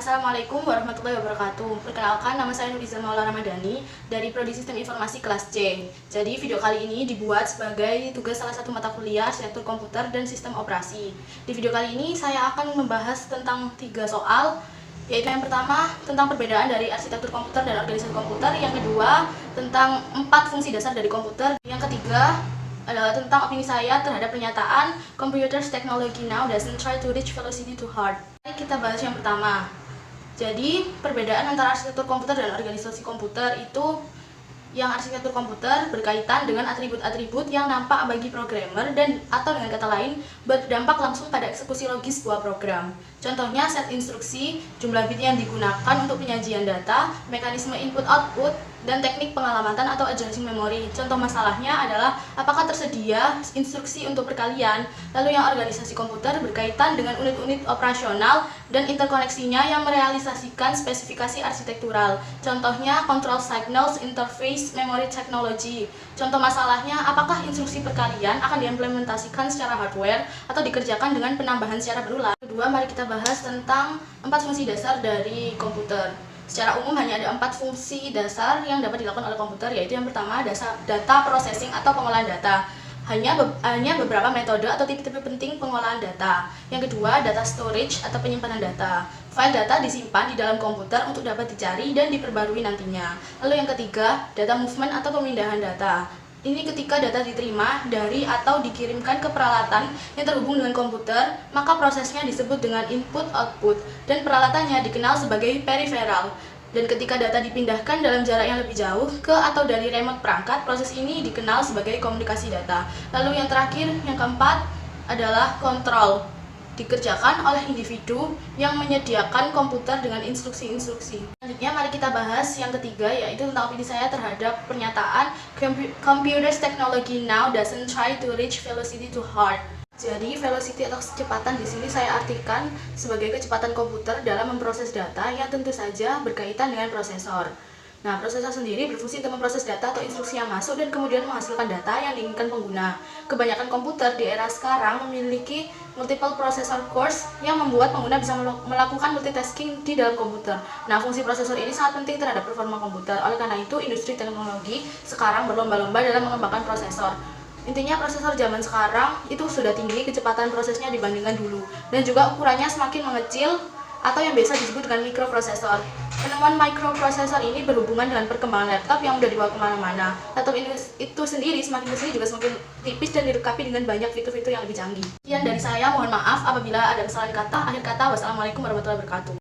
Assalamualaikum warahmatullahi wabarakatuh. Perkenalkan, nama saya Nuriza Maula Ramadhani dari Prodi Sistem Informasi kelas C. Jadi video kali ini dibuat sebagai tugas salah satu mata kuliah Arsitektur Komputer dan Sistem Operasi. Di video kali ini saya akan membahas tentang 3 soal, yaitu yang pertama tentang perbedaan dari arsitektur komputer dan organisasi komputer, yang kedua tentang 4 fungsi dasar dari komputer, yang ketiga adalah tentang opini saya terhadap pernyataan Computers technology now doesn't try to reach velocity too hard. Mari kita bahas yang pertama. Jadi, perbedaan antara arsitektur komputer dan organisasi komputer itu, yang arsitektur komputer berkaitan dengan atribut-atribut yang nampak bagi programmer dan atau dengan kata lain berdampak langsung pada eksekusi logis sebuah program. Contohnya set instruksi, jumlah bit yang digunakan untuk penyajian data, mekanisme input-output, dan teknik pengalamatan atau addressing memory. Contoh masalahnya adalah apakah tersedia instruksi untuk perkalian. Lalu yang organisasi komputer berkaitan dengan unit-unit operasional dan interkoneksinya yang merealisasikan spesifikasi arsitektural. Contohnya control signals, interface, memory technology. Contoh masalahnya apakah instruksi perkalian akan diimplementasikan secara hardware atau dikerjakan dengan penambahan secara berulang. Kedua, mari kita bahas tentang 4 fungsi dasar dari komputer. Secara umum hanya ada 4 fungsi dasar yang dapat dilakukan oleh komputer, yaitu yang pertama data processing atau pengolahan data. Hanya beberapa metode atau tipe-tipe penting pengolahan data. Yang kedua, data storage atau penyimpanan data. File data disimpan di dalam komputer untuk dapat dicari dan diperbarui nantinya. Lalu yang ketiga, data movement atau pemindahan data. Ini ketika data diterima dari atau dikirimkan ke peralatan yang terhubung dengan komputer, maka prosesnya disebut dengan input-output dan peralatannya dikenal sebagai peripheral. Dan ketika data dipindahkan dalam jarak yang lebih jauh ke atau dari remote perangkat, proses ini dikenal sebagai komunikasi data. Lalu yang terakhir, yang keempat adalah kontrol. Dikerjakan oleh individu yang menyediakan komputer dengan instruksi-instruksi. Selanjutnya mari kita bahas yang ketiga, yaitu tentang opini saya terhadap pernyataan Computers technology now doesn't try to reach velocity too hard. Jadi velocity atau kecepatan di sini saya artikan sebagai kecepatan komputer dalam memproses data yang tentu saja berkaitan dengan prosesor. Nah, prosesor sendiri berfungsi untuk memproses data atau instruksi yang masuk dan kemudian menghasilkan data yang diinginkan pengguna. Kebanyakan komputer di era sekarang memiliki multiple processor cores yang membuat pengguna bisa melakukan multitasking di dalam komputer. Nah, fungsi prosesor ini sangat penting terhadap performa komputer. Oleh karena itu, industri teknologi sekarang berlomba-lomba dalam mengembangkan prosesor. Intinya prosesor zaman sekarang itu sudah tinggi kecepatan prosesnya dibandingkan dulu, dan juga ukurannya semakin mengecil atau yang biasa disebut dengan mikroprosesor. Penemuan mikroprosesor ini berhubungan dengan perkembangan laptop yang sudah dibawa kemana-mana. Laptop itu sendiri semakin kesini juga semakin tipis dan dilengkapi dengan banyak fitur-fitur yang lebih canggih. Sekian dari saya, mohon maaf apabila ada kesalahan kata. Akhir kata, wassalamualaikum warahmatullahi wabarakatuh.